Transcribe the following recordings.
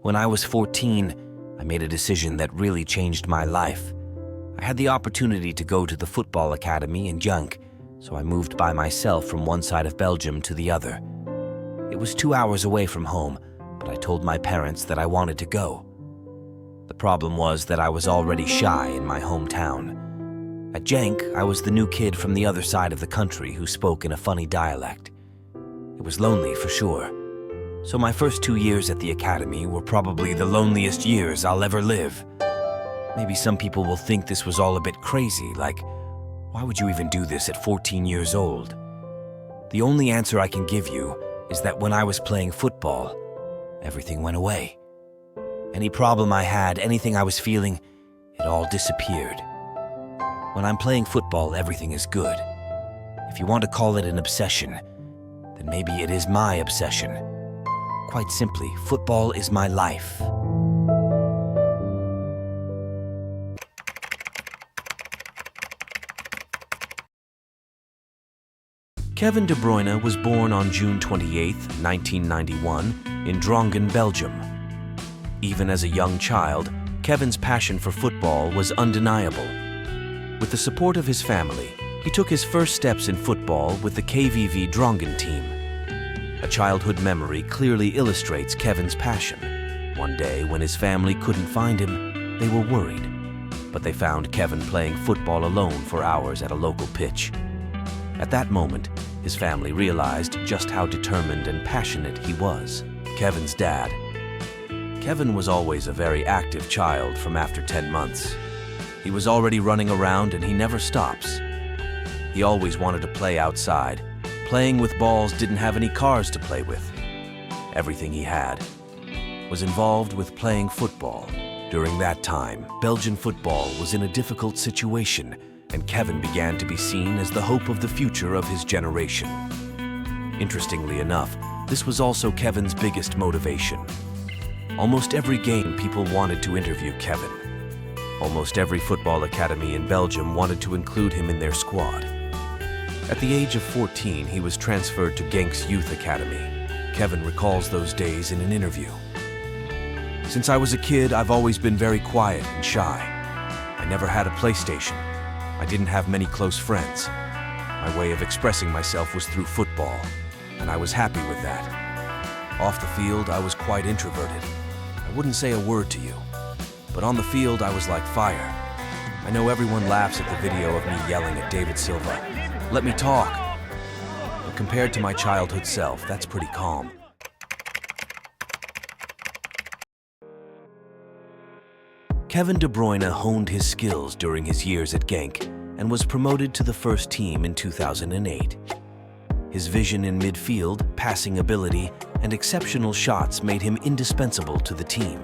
When I was 14, I made a decision that really changed my life. I had the opportunity to go to the football academy in Genk, so I moved by myself from one side of Belgium to the other. It was 2 hours away from home, but I told my parents that I wanted to go. The problem was that I was already shy in my hometown. At Genk, I was the new kid from the other side of the country who spoke in a funny dialect. It was lonely for sure. So my first 2 years at the academy were probably the loneliest years I'll ever live. Maybe some people will think this was all a bit crazy, like, why would you even do this at 14 years old? The only answer I can give you is that when I was playing football, everything went away. Any problem I had, anything I was feeling, it all disappeared. When I'm playing football, everything is good. If you want to call it an obsession, then maybe it is my obsession. Quite simply, football is my life. Kevin De Bruyne was born on June 28, 1991, in Drongen, Belgium. Even as a young child, Kevin's passion for football was undeniable. With the support of his family, he took his first steps in football with the KVV Drongen team. A childhood memory clearly illustrates Kevin's passion. One day, when his family couldn't find him, they were worried. But they found Kevin playing football alone for hours at a local pitch. At that moment, his family realized just how determined and passionate he was. Kevin's dad. Kevin was always a very active child from after 10 months. He was already running around and he never stops. He always wanted to play outside. Playing with balls didn't have any cars to play with. Everything he had was involved with playing football. During that time, Belgian football was in a difficult situation, and Kevin began to be seen as the hope of the future of his generation. Interestingly enough, this was also Kevin's biggest motivation. Almost every game, people wanted to interview Kevin. Almost every football academy in Belgium wanted to include him in their squad. At the age of 14, he was transferred to Genk's youth academy. Kevin recalls those days in an interview. Since I was a kid, I've always been very quiet and shy. I never had a PlayStation. I didn't have many close friends. My way of expressing myself was through football, and I was happy with that. Off the field, I was quite introverted. I wouldn't say a word to you, but on the field, I was like fire. I know everyone laughs at the video of me yelling at David Silva, "Let me talk." But compared to my childhood self, that's pretty calm. Kevin De Bruyne honed his skills during his years at Genk and was promoted to the first team in 2008. His vision in midfield, passing ability, and exceptional shots made him indispensable to the team.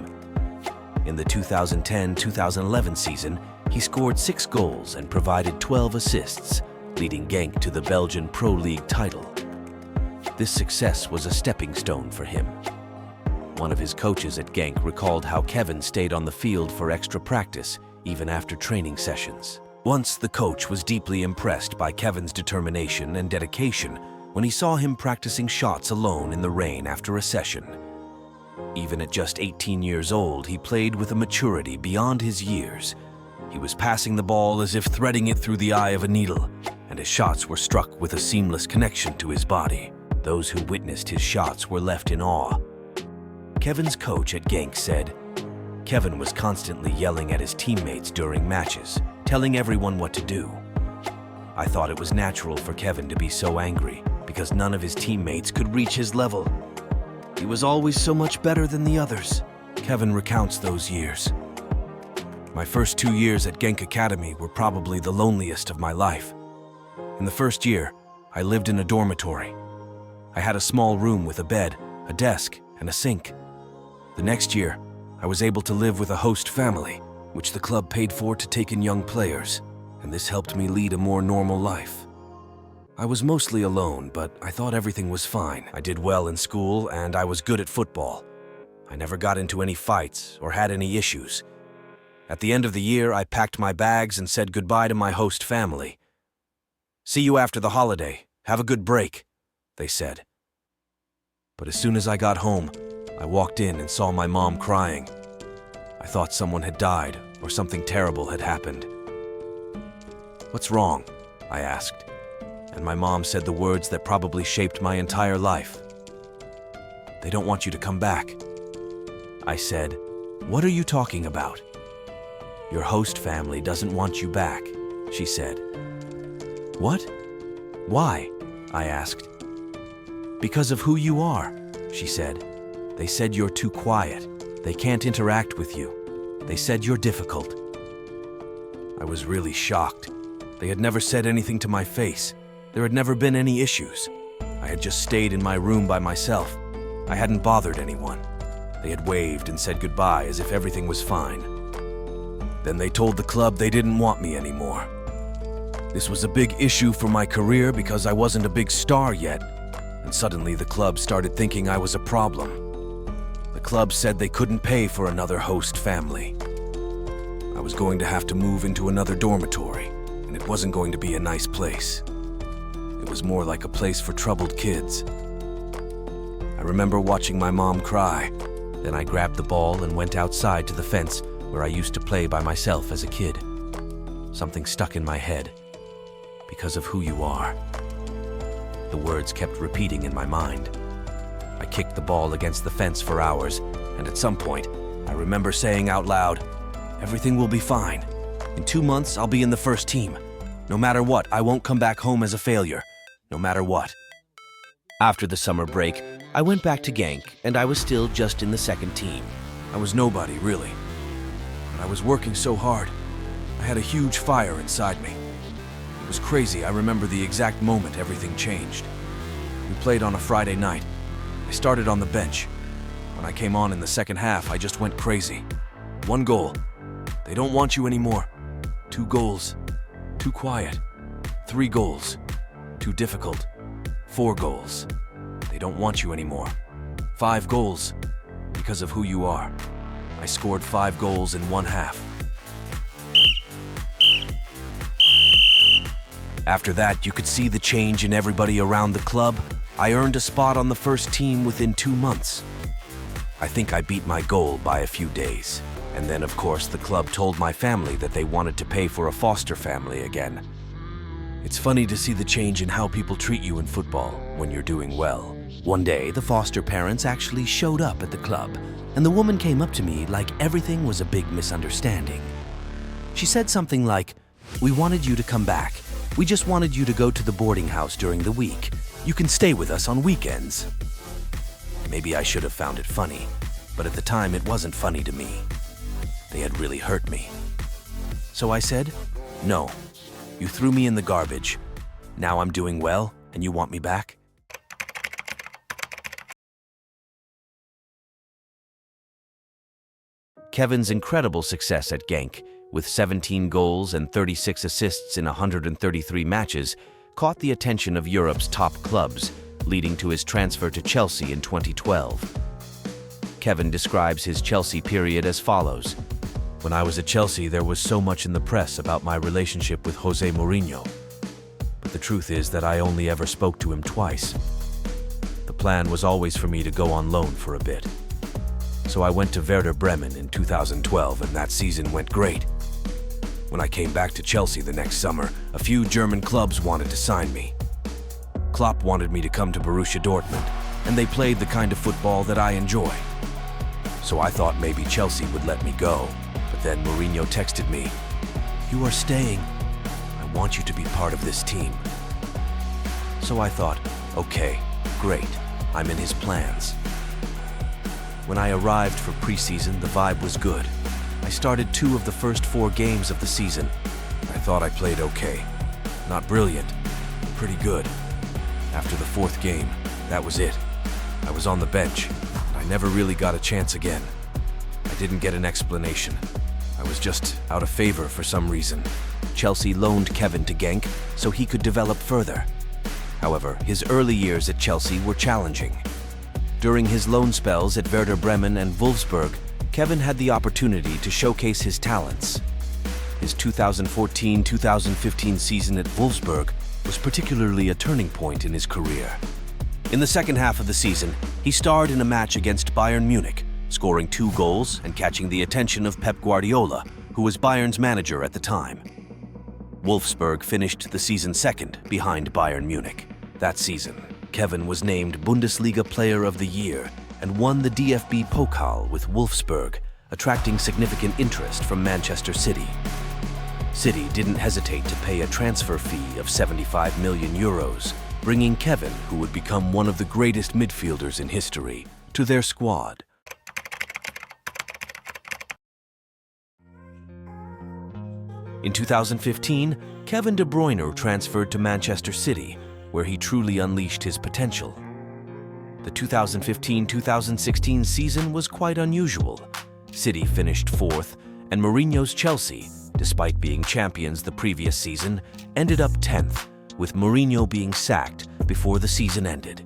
In the 2010-2011 season, he scored 6 goals and provided 12 assists, leading Genk to the Belgian Pro League title. This success was a stepping stone for him. One of his coaches at Genk recalled how Kevin stayed on the field for extra practice, even after training sessions. Once, the coach was deeply impressed by Kevin's determination and dedication when he saw him practicing shots alone in the rain after a session. Even at just 18 years old, he played with a maturity beyond his years. He was passing the ball as if threading it through the eye of a needle, and his shots were struck with a seamless connection to his body. Those who witnessed his shots were left in awe. Kevin's coach at Genk said, Kevin was constantly yelling at his teammates during matches, telling everyone what to do. I thought it was natural for Kevin to be so angry because none of his teammates could reach his level. He was always so much better than the others. Kevin recounts those years. My first 2 years at Genk Academy were probably the loneliest of my life. In the first year, I lived in a dormitory. I had a small room with a bed, a desk, and a sink. The next year, I was able to live with a host family, which the club paid for to take in young players, and this helped me lead a more normal life. I was mostly alone, but I thought everything was fine. I did well in school, and I was good at football. I never got into any fights or had any issues. At the end of the year, I packed my bags and said goodbye to my host family. "See you after the holiday. Have a good break," they said. But as soon as I got home, I walked in and saw my mom crying. I thought someone had died or something terrible had happened. "What's wrong?" I asked, and my mom said the words that probably shaped my entire life. "They don't want you to come back." I said, "What are you talking about?" "Your host family doesn't want you back," she said. "What? Why?" I asked. "Because of who you are," she said. "They said you're too quiet. They can't interact with you. They said you're difficult." I was really shocked. They had never said anything to my face. There had never been any issues. I had just stayed in my room by myself. I hadn't bothered anyone. They had waved and said goodbye as if everything was fine. Then they told the club they didn't want me anymore. This was a big issue for my career because I wasn't a big star yet, and suddenly the club started thinking I was a problem. The club said they couldn't pay for another host family. I was going to have to move into another dormitory, and it wasn't going to be a nice place. It was more like a place for troubled kids. I remember watching my mom cry. Then I grabbed the ball and went outside to the fence where I used to play by myself as a kid. Something stuck in my head. Because of who you are. The words kept repeating in my mind. I kicked the ball against the fence for hours, and at some point, I remember saying out loud, "Everything will be fine. In 2 months, I'll be in the first team. No matter what, I won't come back home as a failure. No matter what." After the summer break, I went back to Genk, and I was still just in the second team. I was nobody, really. But I was working so hard. I had a huge fire inside me. It was crazy. I remember the exact moment everything changed. We played on a Friday night. I started on the bench. When I came on in the second half, I just went crazy. 1 goal. They don't want you anymore. 2 goals. Too quiet. 3 goals. Too difficult. 4 goals. They don't want you anymore. 5 goals. Because of who you are. I scored 5 goals in 1 half. After that, you could see the change in everybody around the club. I earned a spot on the first team within 2 months. I think I beat my goal by a few days. And then, of course, the club told my family that they wanted to pay for a foster family again. It's funny to see the change in how people treat you in football when you're doing well. One day, the foster parents actually showed up at the club, and the woman came up to me like everything was a big misunderstanding. She said something like, "We wanted you to come back. We just wanted you to go to the boarding house during the week. You can stay with us on weekends." Maybe I should have found it funny, but at the time it wasn't funny to me. They had really hurt me. So I said, "No, you threw me in the garbage. Now I'm doing well, and you want me back?" Kevin's incredible success at Genk, with 17 goals and 36 assists in 133 matches, caught the attention of Europe's top clubs, leading to his transfer to Chelsea in 2012. Kevin describes his Chelsea period as follows. "When I was at Chelsea, there was so much in the press about my relationship with Jose Mourinho. But the truth is that I only ever spoke to him twice. The plan was always for me to go on loan for a bit. So I went to Werder Bremen in 2012, and that season went great. When I came back to Chelsea the next summer, a few German clubs wanted to sign me. Klopp wanted me to come to Borussia Dortmund, and they played the kind of football that I enjoy. So I thought maybe Chelsea would let me go, but then Mourinho texted me, 'You are staying. I want you to be part of this team.' So I thought, okay, great, I'm in his plans. When I arrived for preseason, the vibe was good. I started 2 of the first 4 games of the season. I thought I played okay. Not brilliant, pretty good. After the 4th game, that was it. I was on the bench, and I never really got a chance again. I didn't get an explanation. I was just out of favor for some reason. Chelsea loaned Kevin to Genk so he could develop further. However, his early years at Chelsea were challenging. During his loan spells at Werder Bremen and Wolfsburg, Kevin had the opportunity to showcase his talents. His 2014-2015 season at Wolfsburg was particularly a turning point in his career. In the second half of the season, he starred in a match against Bayern Munich, scoring 2 goals and catching the attention of Pep Guardiola, who was Bayern's manager at the time. Wolfsburg finished the season second behind Bayern Munich. That season, Kevin was named Bundesliga Player of the Year and won the DFB Pokal with Wolfsburg, attracting significant interest from Manchester City. City didn't hesitate to pay a transfer fee of 75 million euros, bringing Kevin, who would become one of the greatest midfielders in history, to their squad. In 2015, Kevin De Bruyne transferred to Manchester City, where he truly unleashed his potential. The 2015-2016 season was quite unusual. City finished 4th, and Mourinho's Chelsea, despite being champions the previous season, ended up 10th, with Mourinho being sacked before the season ended.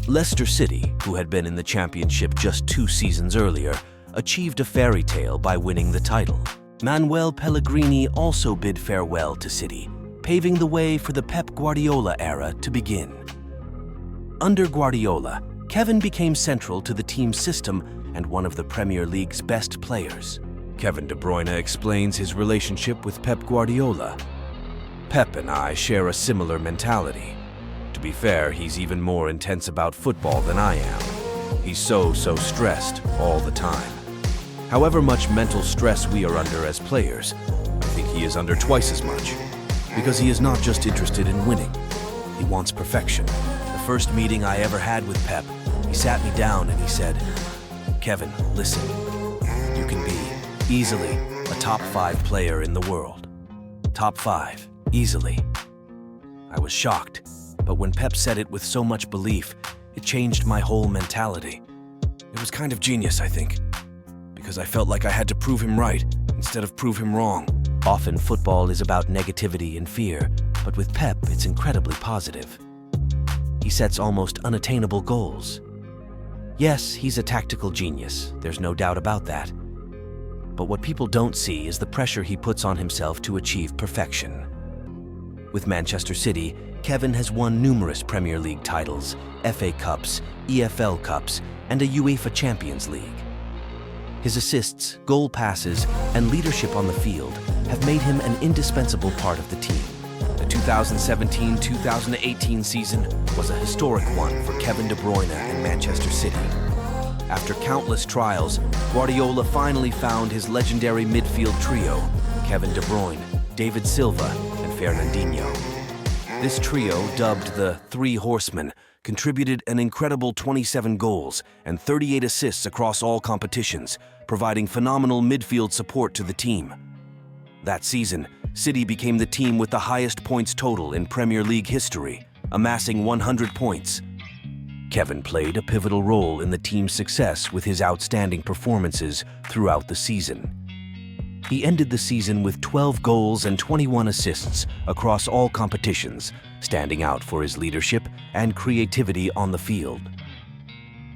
Leicester City, who had been in the championship just 2 seasons earlier, achieved a fairy tale by winning the title. Manuel Pellegrini also bid farewell to City, paving the way for the Pep Guardiola era to begin. Under Guardiola, Kevin became central to the team's system and one of the Premier League's best players. Kevin De Bruyne explains his relationship with Pep Guardiola. Pep and I share a similar mentality. To be fair, he's even more intense about football than I am. He's so stressed all the time. However much mental stress we are under as players, I think he is under twice as much. Because he is not just interested in winning. He wants perfection. The first meeting I ever had with Pep, he sat me down and he said, "Kevin, listen, you can be easily a top 5 player in the world. Top 5, easily." I was shocked, but when Pep said it with so much belief, it changed my whole mentality. It was kind of genius, I think, because I felt like I had to prove him right instead of prove him wrong. Often football is about negativity and fear, but with Pep, it's incredibly positive. He sets almost unattainable goals. Yes, he's a tactical genius, there's no doubt about that. But what people don't see is the pressure he puts on himself to achieve perfection. With Manchester City, Kevin has won numerous Premier League titles, FA Cups, EFL Cups, and a UEFA Champions League. His assists, goal passes, and leadership on the field have made him an indispensable part of the team. The 2017-2018 season was a historic one for Kevin De Bruyne and Manchester City. After countless trials, Guardiola finally found his legendary midfield trio, Kevin De Bruyne, David Silva, and Fernandinho. This trio, dubbed the Three Horsemen, contributed an incredible 27 goals and 38 assists across all competitions, providing phenomenal midfield support to the team. That season, City became the team with the highest points total in Premier League history, amassing 100 points. Kevin played a pivotal role in the team's success with his outstanding performances throughout the season. He ended the season with 12 goals and 21 assists across all competitions, standing out for his leadership and creativity on the field.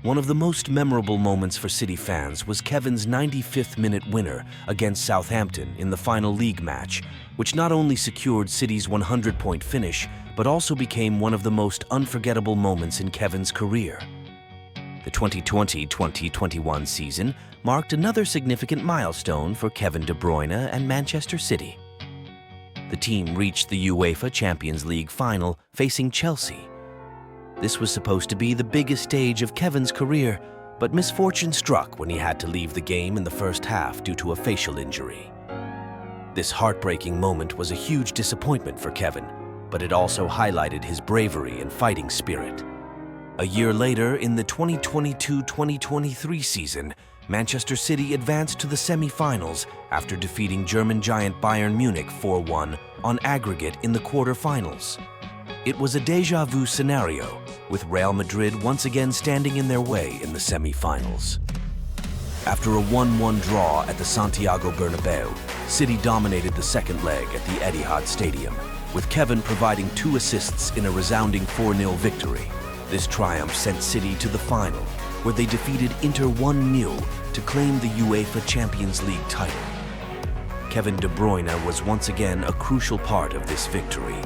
One of the most memorable moments for City fans was Kevin's 95th-minute winner against Southampton in the final league match, which not only secured City's 100-point finish, but also became one of the most unforgettable moments in Kevin's career. The 2020-2021 season marked another significant milestone for Kevin De Bruyne and Manchester City. The team reached the UEFA Champions League final facing Chelsea. This was supposed to be the biggest stage of Kevin's career, but misfortune struck when he had to leave the game in the first half due to a facial injury. This heartbreaking moment was a huge disappointment for Kevin, but it also highlighted his bravery and fighting spirit. A year later, in the 2022-2023 season, Manchester City advanced to the semi-finals after defeating German giant Bayern Munich 4-1 on aggregate in the quarter-finals. It was a déjà vu scenario, with Real Madrid once again standing in their way in the semi-finals. After a 1-1 draw at the Santiago Bernabeu, City dominated the second leg at the Etihad Stadium, with Kevin providing 2 assists in a resounding 4-0 victory. This triumph sent City to the final, where they defeated Inter 1-0 to claim the UEFA Champions League title. Kevin De Bruyne was once again a crucial part of this victory.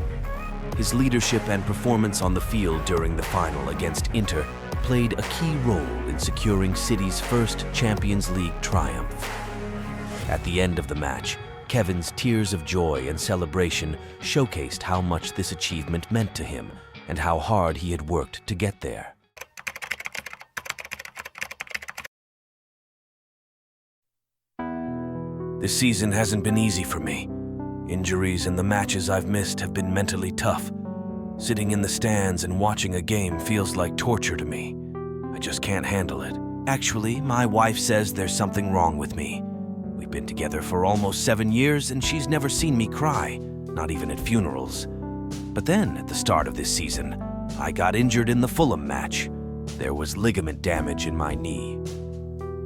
His leadership and performance on the field during the final against Inter played a key role in securing City's first Champions League triumph. At the end of the match, Kevin's tears of joy and celebration showcased how much this achievement meant to him and how hard he had worked to get there. This season hasn't been easy for me. Injuries and the matches I've missed have been mentally tough. Sitting in the stands and watching a game feels like torture to me. I just can't handle it. Actually, my wife says there's something wrong with me. We've been together for almost 7 years and she's never seen me cry, not even at funerals. But then, at the start of this season, I got injured in the Fulham match. There was ligament damage in my knee.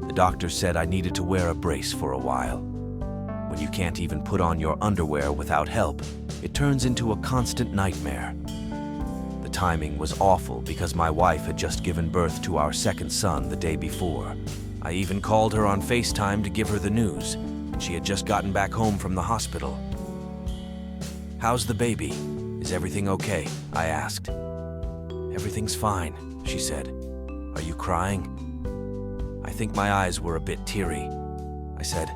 The doctor said I needed to wear a brace for a while. When you can't even put on your underwear without help, it turns into a constant nightmare. The timing was awful because my wife had just given birth to our second son the day before. I even called her on FaceTime to give her the news, and she had just gotten back home from the hospital. "How's the baby? Is everything okay?" I asked. "Everything's fine," she said. "Are you crying?" I think my eyes were a bit teary. I said,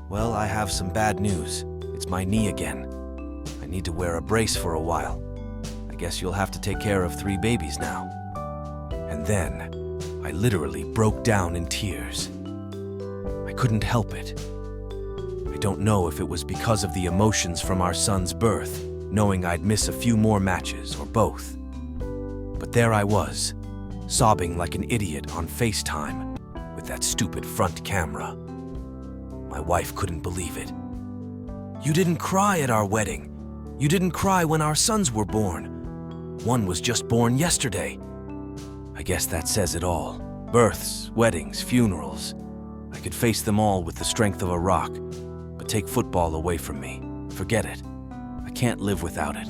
"Well, I have some bad news. It's my knee again. I need to wear a brace for a while. I guess you'll have to take care of 3 babies now." And then, I literally broke down in tears. I couldn't help it. I don't know if it was because of the emotions from our son's birth, knowing I'd miss a few more matches, or both. But there I was, sobbing like an idiot on FaceTime with that stupid front camera. My wife couldn't believe it. "You didn't cry at our wedding. You didn't cry when our sons were born. One was just born yesterday." I guess that says it all. Births, weddings, funerals. I could face them all with the strength of a rock, but take football away from me. Forget it. I can't live without it.